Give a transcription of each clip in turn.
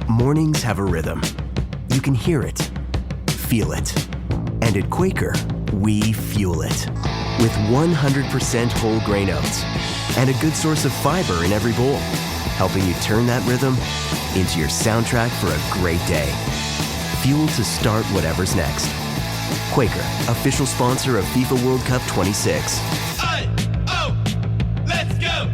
Mornings have a rhythm. You can hear it, feel it. And at Quaker, we fuel it. With 100% whole grain oats and a good source of fiber in every bowl, helping you turn that rhythm into your soundtrack for a great day. Fuel to start whatever's next. Quaker, official sponsor of FIFA World Cup 26. Let's go! Let's go!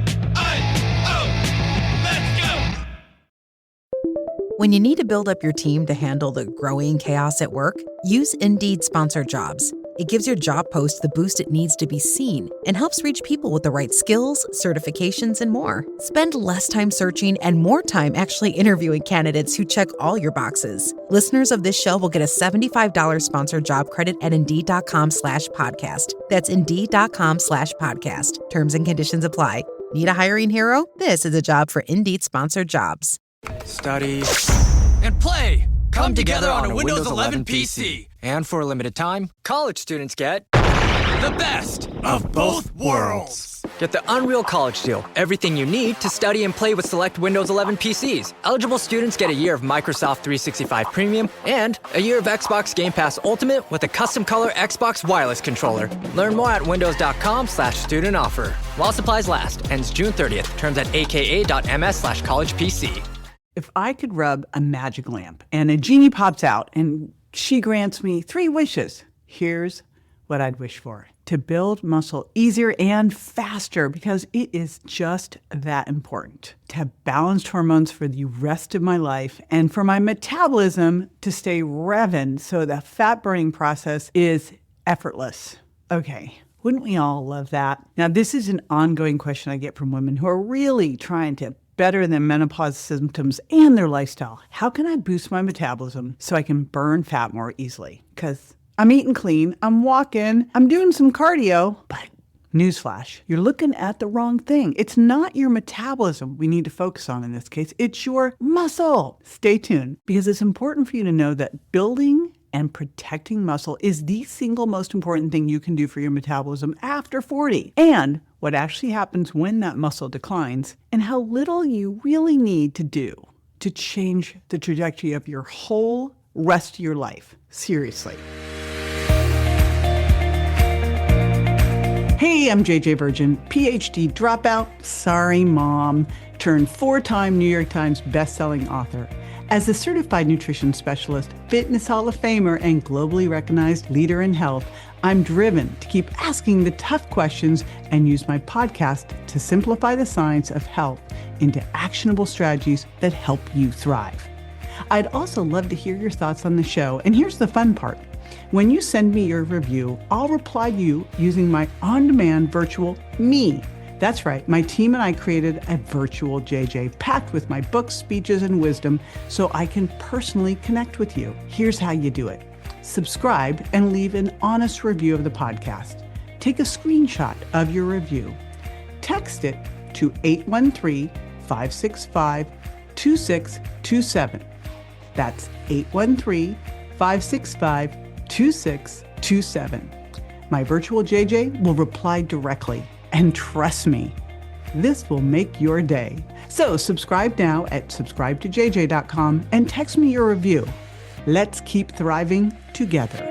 When you need to build up your team to handle the growing chaos at work, use Indeed Sponsored Jobs. It gives your job post the boost it needs to be seen and helps reach people with the right skills, certifications, and more. Spend less time searching and more time actually interviewing candidates who check all your boxes. Listeners of this show will get a $75 sponsored job credit at Indeed.com/podcast. That's Indeed.com/podcast. Terms and conditions apply. Need a hiring hero? This is a job for Indeed Sponsored Jobs. Study and play come together on a Windows 11 PC. And for a limited time, college students get The best of both worlds. Get the Unreal College Deal. Everything you need to study and play with select Windows 11 PCs. Eligible students get a year of Microsoft 365 Premium and a year of Xbox Game Pass Ultimate with a custom color Xbox wireless controller. Learn more at windows.com/student offer. While supplies last. Ends June 30th. Terms at aka.ms/collegepc. If I could rub a magic lamp and a genie pops out and she grants me 3 wishes, here's what I'd wish for: to build muscle easier and faster, because it is just that important. To have balanced hormones for the rest of my life, and for my metabolism to stay revving so the fat burning process is effortless. Okay, wouldn't we all love that? Now, this is an ongoing question I get from women who are really trying to better their menopause symptoms and their lifestyle. How can I boost my metabolism so I can burn fat more easily? Because I'm eating clean, I'm walking, I'm doing some cardio, but newsflash, you're looking at the wrong thing. It's not your metabolism we need to focus on in this case. It's your muscle. Stay tuned, because it's important for you to know that building and protecting muscle is the single most important thing you can do for your metabolism after 40. And what actually happens when that muscle declines, and how little you really need to do to change the trajectory of your whole rest of your life. Seriously. Hey, I'm JJ Virgin, PhD dropout, sorry mom, turned 4-time New York Times bestselling author. As a certified nutrition specialist, fitness Hall of Famer, and globally recognized leader in health, I'm driven to keep asking the tough questions and use my podcast to simplify the science of health into actionable strategies that help you thrive. I'd also love to hear your thoughts on the show, and here's the fun part. When you send me your review, I'll reply to you using my on-demand virtual me. That's right, my team and I created a virtual JJ packed with my books, speeches, and wisdom so I can personally connect with you. Here's how you do it. Subscribe and leave an honest review of the podcast. Take a screenshot of your review. Text it to 813-565-2627. That's 813-565-2627. My virtual JJ will reply directly. And trust me, this will make your day. So subscribe now at subscribetojj.com and text me your review. Let's keep thriving together.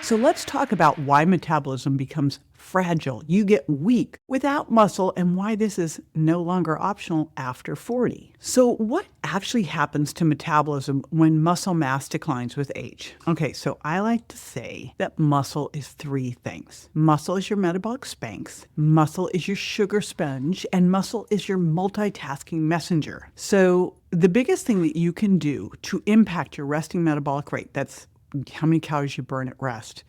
So let's talk about why metabolism becomes fragile. You get weak without muscle, and why this is no longer optional after 40. So what actually happens to metabolism when muscle mass declines with age? Okay, so I like to say that muscle is 3 things. Muscle is your metabolic Spanx, muscle is your sugar sponge, and muscle is your multitasking messenger. So the biggest thing that you can do to impact your resting metabolic rate, that's how many calories you burn at rest,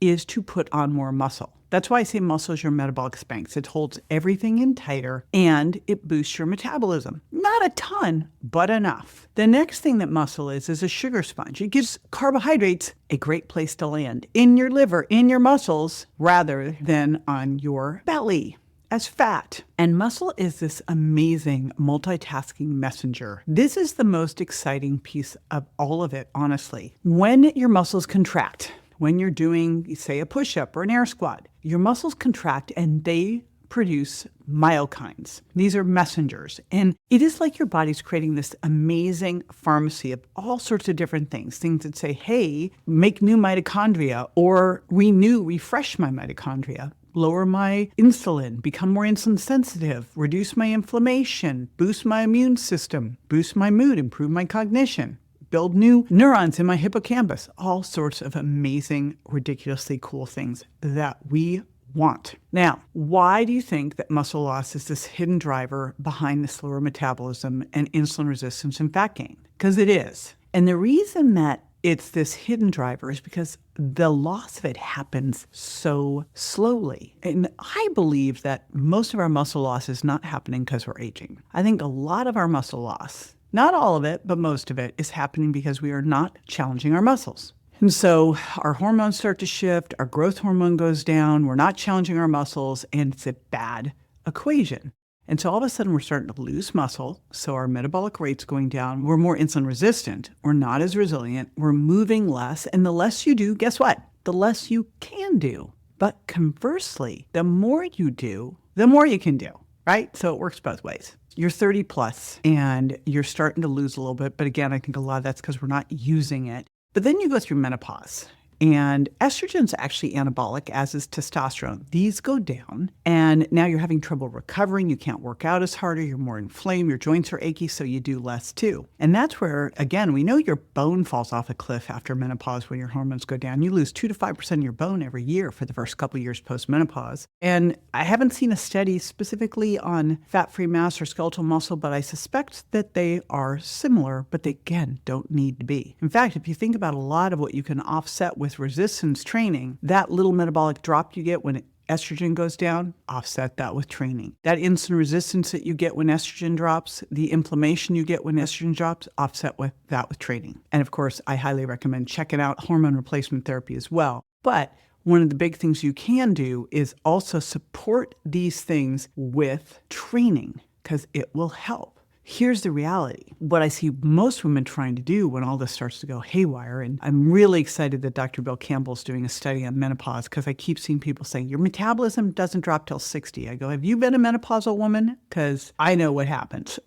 is to put on more muscle. That's why I say muscle is your metabolic Spanx. It holds everything in tighter and it boosts your metabolism. Not a ton, but enough. The next thing that muscle is a sugar sponge. It gives carbohydrates a great place to land in your liver, in your muscles, rather than on your belly as fat. And muscle is this amazing multitasking messenger. This is the most exciting piece of all of it, honestly. When your muscles contract, when you're doing, say, a push-up or an air squat, your muscles contract and they produce myokines. These are messengers. And it is like your body's creating this amazing pharmacy of all sorts of different things that say, hey, make new mitochondria, or refresh my mitochondria, lower my insulin, become more insulin sensitive, reduce my inflammation, boost my immune system, boost my mood, improve my cognition, build new neurons in my hippocampus, all sorts of amazing, ridiculously cool things that we want. Now, why do you think that muscle loss is this hidden driver behind the slower metabolism and insulin resistance and fat gain? Because it is. And the reason that it's this hidden driver is because the loss of it happens so slowly. And I believe that most of our muscle loss is not happening because we're aging. I think a lot of our muscle loss, not all of it, but most of it, is happening because we are not challenging our muscles. And so our hormones start to shift, our growth hormone goes down, we're not challenging our muscles, and it's a bad equation. And so all of a sudden we're starting to lose muscle, so our metabolic rate's going down, we're more insulin resistant, we're not as resilient, we're moving less, and the less you do, guess what? The less you can do. But conversely, the more you do, the more you can do, right? So it works both ways. You're 30 plus and you're starting to lose a little bit, but again, I think a lot of that's because we're not using it. But then you go through menopause, and estrogen's actually anabolic, as is testosterone. These go down, and now you're having trouble recovering. You can't work out as hard, or you're more inflamed. Your joints are achy, so you do less too. And that's where, again, we know your bone falls off a cliff after menopause when your hormones go down. You lose 2 to 5% of your bone every year for the first couple of years post-menopause. And I haven't seen a study specifically on fat-free mass or skeletal muscle, but I suspect that they are similar, but they, again, don't need to be. In fact, if you think about a lot of what you can offset with resistance training, that little metabolic drop you get when estrogen goes down, offset that with training. That insulin resistance that you get when estrogen drops, the inflammation you get when estrogen drops, offset with that with training. And of course, I highly recommend checking out hormone replacement therapy as well. But one of the big things you can do is also support these things with training, because it will help. Here's the reality. What I see most women trying to do when all this starts to go haywire, and I'm really excited that Dr. Bill Campbell's doing a study on menopause, because I keep seeing people saying, your metabolism doesn't drop till 60. I go, have you been a menopausal woman? Because I know what happens.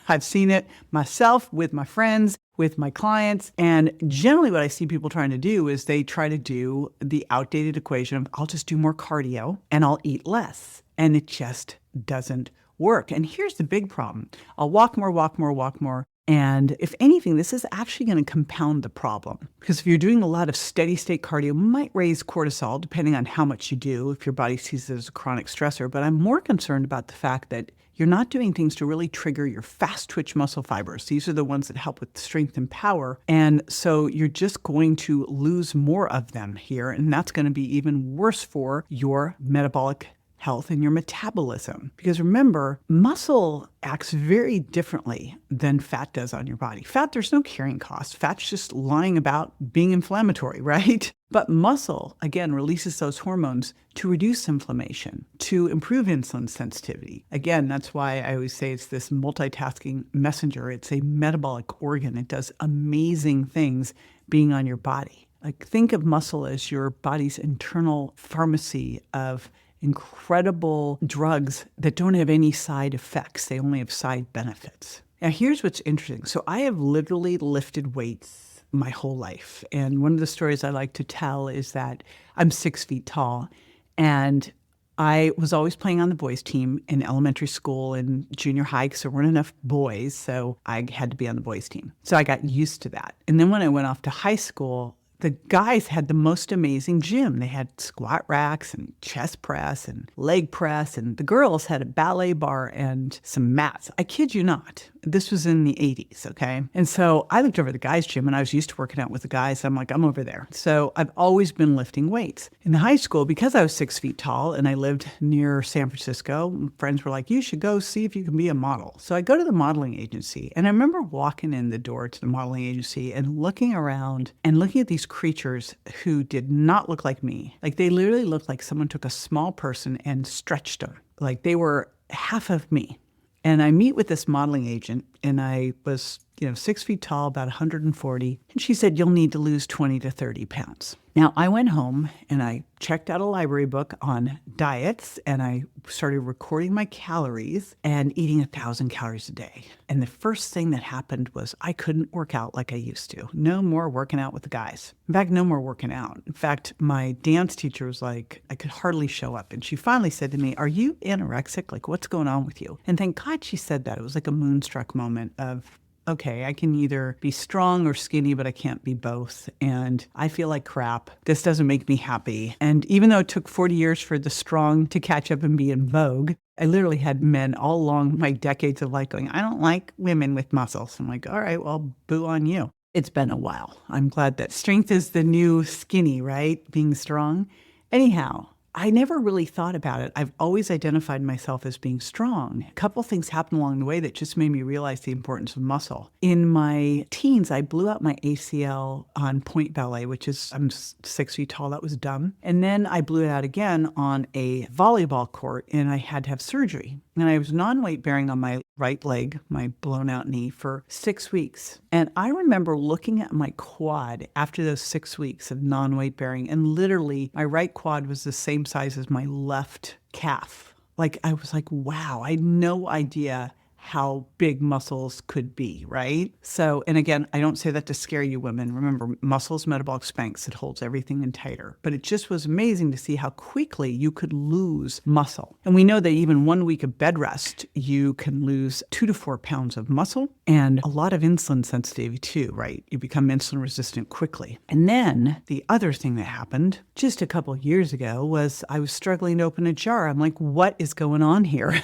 I've seen it myself with my friends, with my clients. And generally what I see people trying to do is they try to do the outdated equation of, I'll just do more cardio and I'll eat less. And it just doesn't work. And here's the big problem. I'll walk more. And if anything, this is actually going to compound the problem. Because if you're doing a lot of steady state cardio, it might raise cortisol, depending on how much you do, if your body sees it as a chronic stressor. But I'm more concerned about the fact that you're not doing things to really trigger your fast twitch muscle fibers. These are the ones that help with strength and power. And so you're just going to lose more of them here. And that's going to be even worse for your metabolic health and your metabolism. Because remember, muscle acts very differently than fat does on your body. Fat, there's no carrying cost. Fat's just lying about being inflammatory, right? But muscle, again, releases those hormones to reduce inflammation, to improve insulin sensitivity. Again, that's why I always say it's this multitasking messenger. It's a metabolic organ. It does amazing things being on your body. Like, think of muscle as your body's internal pharmacy of incredible drugs that don't have any side effects. They only have side benefits. Now, here's what's interesting. So I have literally lifted weights my whole life. And one of the stories I like to tell is that I'm 6 feet tall, and I was always playing on the boys' team in elementary school and junior high because there weren't enough boys, so I had to be on the boys' team. So I got used to that. And then when I went off to high school, the guys had the most amazing gym. They had squat racks and chest press and leg press, and the girls had a ballet bar and some mats. I kid you not. This was in the 80s, okay? And so I looked over the guys' gym, and I was used to working out with the guys. I'm like, I'm over there. So I've always been lifting weights. In high school, because I was 6 feet tall and I lived near San Francisco, friends were like, you should go see if you can be a model. So I go to the modeling agency, and I remember walking in the door to the modeling agency and looking around and looking at these creatures who did not look like me. Like, they literally looked like someone took a small person and stretched them. Like, they were half of me. And I meet with this modeling agent, and I was, 6 feet tall, about 140. And she said, you'll need to lose 20 to 30 pounds. Now, I went home and I checked out a library book on diets and I started recording my calories and eating 1,000 calories a day. And the first thing that happened was I couldn't work out like I used to. No more working out with the guys. In fact, no more working out. In fact, my dance teacher was like, I could hardly show up. And she finally said to me, "Are you anorexic? Like, what's going on with you?" And thank God she said that. It was like a moonstruck moment of, okay, I can either be strong or skinny, but I can't be both. And I feel like crap. This doesn't make me happy. And even though it took 40 years for the strong to catch up and be in vogue, I literally had men all along my decades of life going, "I don't like women with muscles." I'm like, all right, well, boo on you. It's been a while. I'm glad that strength is the new skinny, right? Being strong. Anyhow, I never really thought about it. I've always identified myself as being strong. A couple things happened along the way that just made me realize the importance of muscle. In my teens, I blew out my ACL on point ballet, which is, I'm 6 feet tall. That was dumb. And then I blew it out again on a volleyball court, and I had to have surgery. And I was non-weight bearing on my right leg, my blown out knee, for 6 weeks. And I remember looking at my quad after those 6 weeks of non-weight bearing, and literally my right quad was the same size as my left calf. Like, I was like, wow, I had no idea how big muscles could be, right? So, and again, I don't say that to scare you women. Remember, muscle's metabolic Spanx. It holds everything in tighter. But it just was amazing to see how quickly you could lose muscle. And we know that even 1 week of bed rest, you can lose 2 to 4 pounds of muscle and a lot of insulin sensitivity too, right? You become insulin resistant quickly. And then the other thing that happened just a couple of years ago was I was struggling to open a jar. I'm like, what is going on here?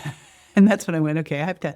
And that's when I went, okay, I have to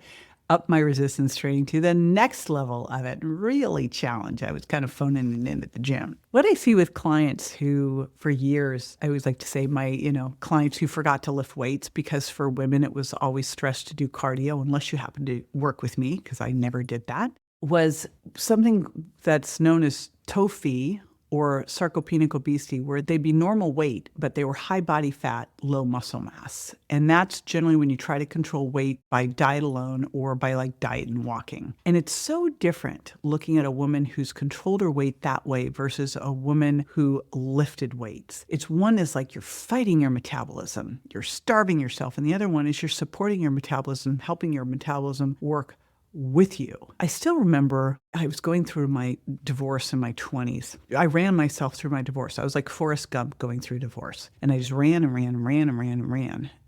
up my resistance training to the next level of it, really challenge. I was kind of phoning it in at the gym. What I see with clients who, for years, I always like to say my, clients who forgot to lift weights, because for women, it was always stressed to do cardio, unless you happen to work with me, because I never did that, was something that's known as TOFI, or sarcopenic obesity, where they'd be normal weight, but they were high body fat, low muscle mass. And that's generally when you try to control weight by diet alone or by like diet and walking. And it's so different looking at a woman who's controlled her weight that way versus a woman who lifted weights. It's one is like you're fighting your metabolism, you're starving yourself. And the other one is you're supporting your metabolism, helping your metabolism work with you. I still remember I was going through my divorce in my 20s. I ran myself through my divorce. I was like Forrest Gump going through divorce. And I just ran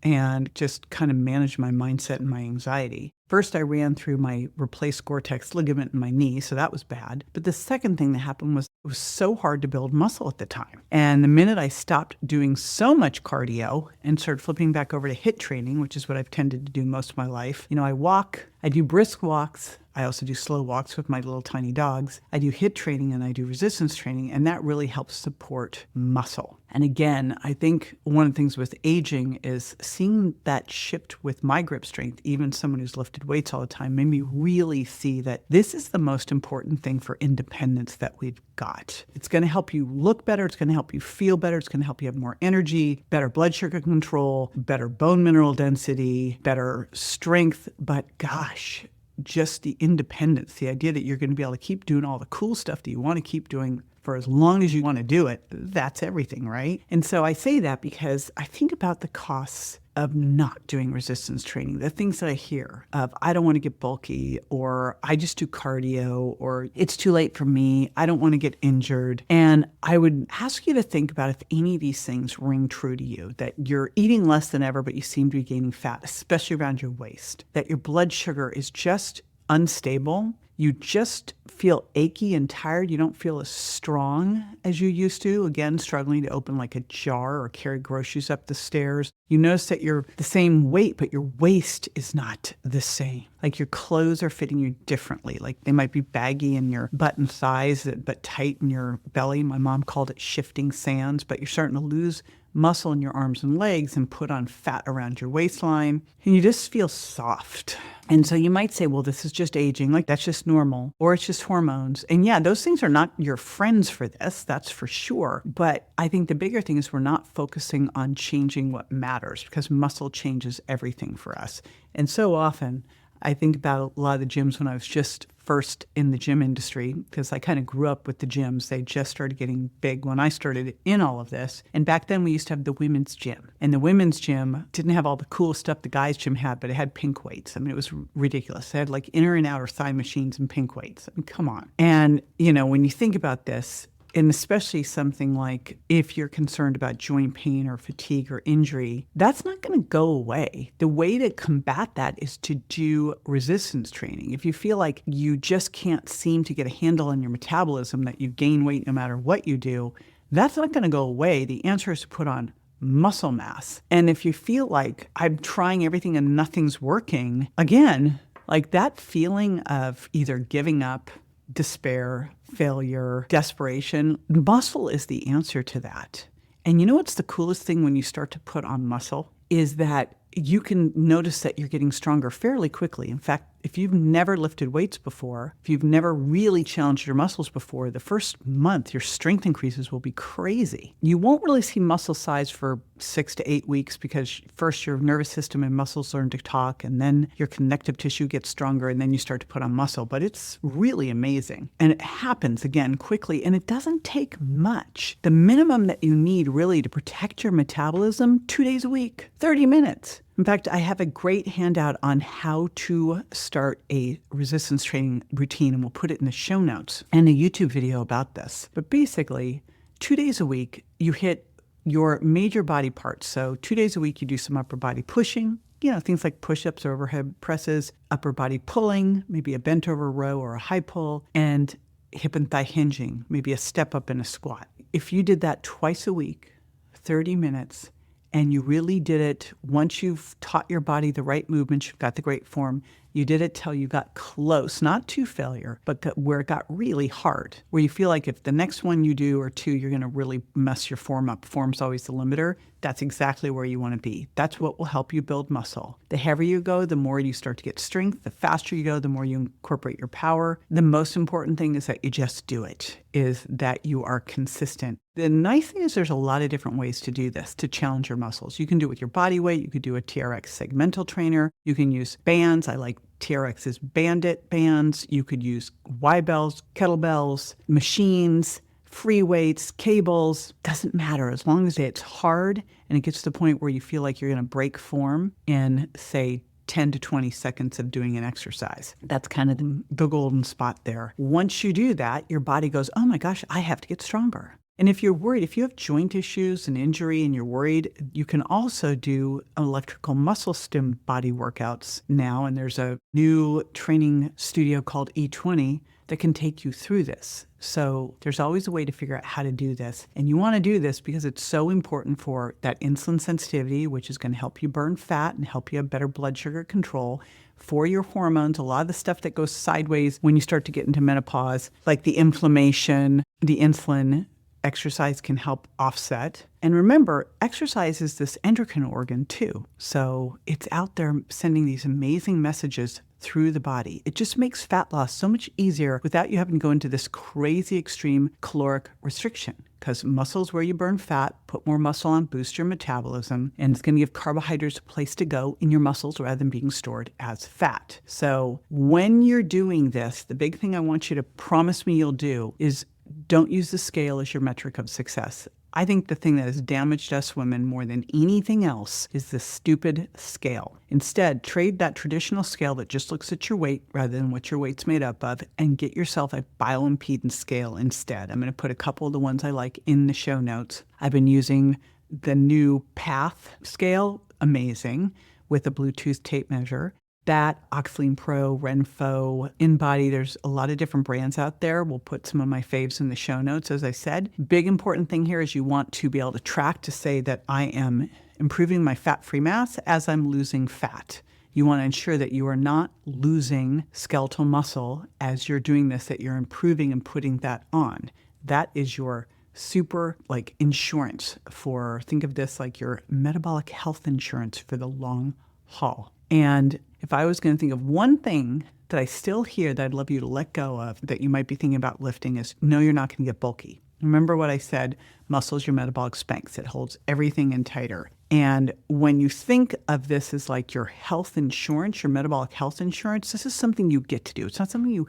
and just kind of managed my mindset and my anxiety. First, I ran through my replaced Gore-Tex ligament in my knee, so that was bad. But the second thing that happened was it was so hard to build muscle at the time. And the minute I stopped doing so much cardio and started flipping back over to HIIT training, which is what I've tended to do most of my life, I walk, I do brisk walks, I also do slow walks with my little tiny dogs. I do HIIT training and I do resistance training, and that really helps support muscle. And again, I think one of the things with aging is seeing that shift with my grip strength, even someone who's lifted weights all the time, made me really see that this is the most important thing for independence that we've got. It's going to help you look better. It's going to help you feel better. It's going to help you have more energy, better blood sugar control, better bone mineral density, better strength. But gosh, just the independence, the idea that you're going to be able to keep doing all the cool stuff that you want to keep doing for as long as you want to do it, that's everything, right? And so I say that because I think about the costs of not doing resistance training, the things that I hear of, I don't want to get bulky, or I just do cardio, or it's too late for me, I don't want to get injured. And I would ask you to think about if any of these things ring true to you, that you're eating less than ever, but you seem to be gaining fat, especially around your waist, that your blood sugar is just unstable, you just feel achy and tired. You don't feel as strong as you used to. Again, struggling to open like a jar or carry groceries up the stairs. You notice that you're the same weight, but your waist is not the same. Like your clothes are fitting you differently. Like they might be baggy in your butt and thighs, but tight in your belly. My mom called it shifting sands, but you're starting to lose muscle in your arms and legs and put on fat around your waistline, and you just feel soft. And so you might say, well, this is just aging, like that's just normal, or it's just hormones. And yeah, those things are not your friends for this, that's for sure. But I think the bigger thing is we're not focusing on changing what matters, because muscle changes everything for us. And so often, I think about a lot of the gyms when I was just first in the gym industry because I kind of grew up with the gyms. They just started getting big when I started in all of this. And back then we used to have the women's gym. And the women's gym didn't have all the cool stuff the guys' gym had, but it had pink weights. I mean, it was ridiculous. They had like inner and outer thigh machines and pink weights. I mean, come on. And, when you think about this, and especially something like if you're concerned about joint pain or fatigue or injury, that's not going to go away. The way to combat that is to do resistance training. If you feel like you just can't seem to get a handle on your metabolism, that you gain weight no matter what you do, that's not going to go away. The answer is to put on muscle mass. And if you feel like I'm trying everything and nothing's working, again, like that feeling of either giving up, despair, failure, desperation, muscle is the answer to that. And you know what's the coolest thing when you start to put on muscle is that you can notice that you're getting stronger fairly quickly. In fact, if you've never lifted weights before, if you've never really challenged your muscles before, the first month, your strength increases will be crazy. You won't really see muscle size for 6 to 8 weeks because first your nervous system and muscles learn to talk, and then your connective tissue gets stronger, and then you start to put on muscle. But it's really amazing. And it happens, again, quickly, and it doesn't take much. The minimum that you need really to protect your metabolism, 2 days a week, 30 minutes. In fact, I have a great handout on how to start a resistance training routine, and we'll put it in the show notes, and a YouTube video about this. But basically, 2 days a week, you hit your major body parts. So 2 days a week, you do some upper body pushing, things like push-ups or overhead presses, upper body pulling, maybe a bent over row or a high pull, and hip and thigh hinging, maybe a step up and a squat. If you did that twice a week, 30 minutes, and you really did it once you've taught your body the right movements, you've got the great form, you did it till you got close, not to failure, but where it got really hard, where you feel like if the next one you do or two, you're going to really mess your form up. Form's always the limiter. That's exactly where you want to be. That's what will help you build muscle. The heavier you go, the more you start to get strength. The faster you go, the more you incorporate your power. The most important thing is that you just do it, is that you are consistent. The nice thing is there's a lot of different ways to do this, to challenge your muscles. You can do it with your body weight. You could do a TRX segmental trainer. You can use bands. I like TRX's bandit bands. You could use Y-bells, kettlebells, machines, free weights, cables. Doesn't matter as long as it's hard and it gets to the point where you feel like you're going to break form in, say, 10 to 20 seconds of doing an exercise. That's kind of the golden spot there. Once you do that, your body goes, oh my gosh, I have to get stronger. And if you're worried, if you have joint issues and injury and you're worried, you can also do electrical muscle stim body workouts now. And there's a new training studio called E20 that can take you through this. So there's always a way to figure out how to do this. And you want to do this because it's so important for that insulin sensitivity, which is going to help you burn fat and help you have better blood sugar control. For your hormones, a lot of the stuff that goes sideways when you start to get into menopause, like the inflammation, the insulin, exercise can help offset. And remember, exercise is this endocrine organ too. So it's out there sending these amazing messages through the body. It just makes fat loss so much easier without you having to go into this crazy extreme caloric restriction, because muscle is where you burn fat, put more muscle on, boost your metabolism, and it's going to give carbohydrates a place to go in your muscles rather than being stored as fat. So when you're doing this, the big thing I want you to promise me you'll do is don't use the scale as your metric of success. I think the thing that has damaged us women more than anything else is the stupid scale. Instead, trade that traditional scale that just looks at your weight rather than what your weight's made up of, and get yourself a bioimpedance scale instead. I'm going to put a couple of the ones I like in the show notes. I've been using the new Path scale, amazing, with a Bluetooth tape measure. That, Oxyline Pro, Renpho, InBody, there's a lot of different brands out there. We'll put some of my faves in the show notes, as I said. Big important thing here is you want to be able to track to say that I am improving my fat-free mass as I'm losing fat. You want to ensure that you are not losing skeletal muscle as you're doing this, that you're improving and putting that on. That is your super insurance for, think of this like your metabolic health insurance for the long haul. And if I was going to think of one thing that I still hear that I'd love you to let go of that you might be thinking about lifting is, no, you're not going to get bulky. Remember what I said, muscle is your metabolic Spanx. It holds everything in tighter. And when you think of this as like your health insurance, your metabolic health insurance, this is something you get to do. It's not something you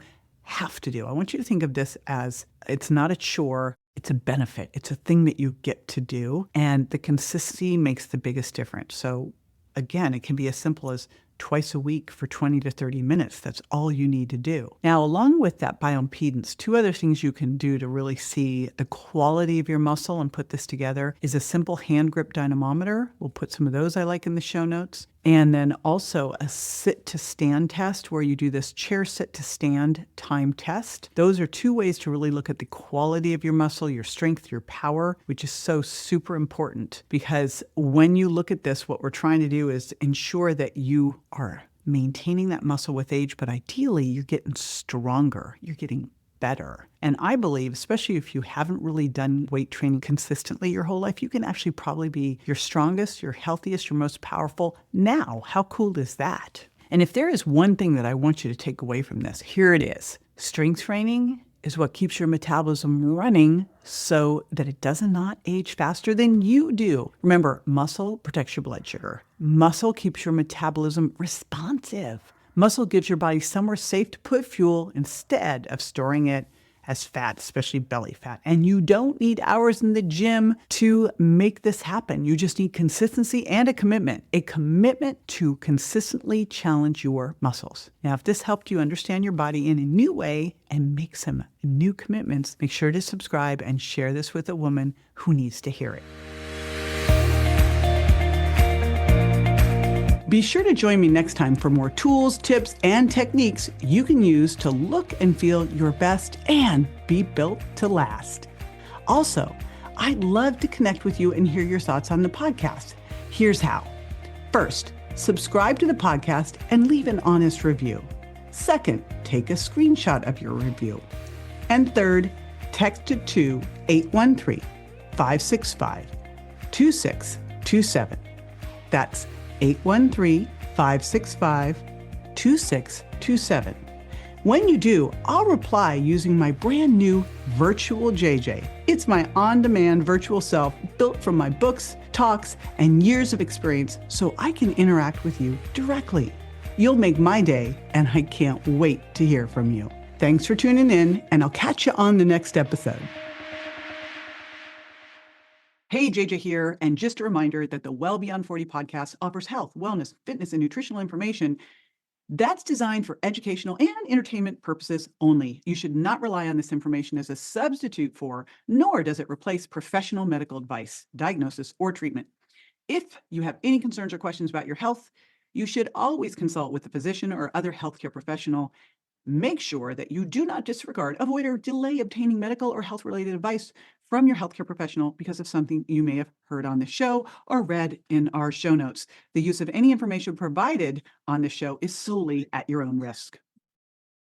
have to do. I want you to think of this as it's not a chore, it's a benefit. It's a thing that you get to do, and the consistency makes the biggest difference. So again, it can be as simple as twice a week for 20 to 30 minutes. That's all you need to do. Now, along with that bioimpedance, two other things you can do to really see the quality of your muscle and put this together is a simple hand grip dynamometer. We'll put some of those I like in the show notes. And then also a sit to stand test where you do this chair sit to stand time test. Those are two ways to really look at the quality of your muscle, your strength, your power, which is so super important because when you look at this, what we're trying to do is ensure that you are maintaining that muscle with age, but ideally you're getting stronger, you're getting better. And I believe, especially if you haven't really done weight training consistently your whole life, you can actually probably be your strongest, your healthiest, your most powerful now. How cool is that? And if there is one thing that I want you to take away from this, here it is. Strength training is what keeps your metabolism running so that it does not age faster than you do. Remember, muscle protects your blood sugar. Muscle keeps your metabolism responsive. Muscle gives your body somewhere safe to put fuel instead of storing it as fat, especially belly fat. And you don't need hours in the gym to make this happen. You just need consistency and a commitment to consistently challenge your muscles. Now, if this helped you understand your body in a new way and make some new commitments, make sure to subscribe and share this with a woman who needs to hear it. Be sure to join me next time for more tools, tips, and techniques you can use to look and feel your best and be built to last. Also, I'd love to connect with you and hear your thoughts on the podcast. Here's how. First, subscribe to the podcast and leave an honest review. Second, take a screenshot of your review. And third, text it to 813-565-2627. That's 813-565-2627. When you do, I'll reply using my brand new Virtual JJ. It's my on-demand virtual self built from my books, talks, and years of experience so I can interact with you directly. You'll make my day, and I can't wait to hear from you. Thanks for tuning in, and I'll catch you on the next episode. Hey, JJ here, and just a reminder that the Well Beyond 40 podcast offers health, wellness, fitness, and nutritional information that's designed for educational and entertainment purposes only. You should not rely on this information as a substitute for, nor does it replace professional medical advice, diagnosis, or treatment. If you have any concerns or questions about your health, you should always consult with a physician or other healthcare professional. Make sure that you do not disregard, avoid, or delay obtaining medical or health-related advice from your healthcare professional because of something you may have heard on the show or read in our show notes. The use of any information provided on the show is solely at your own risk.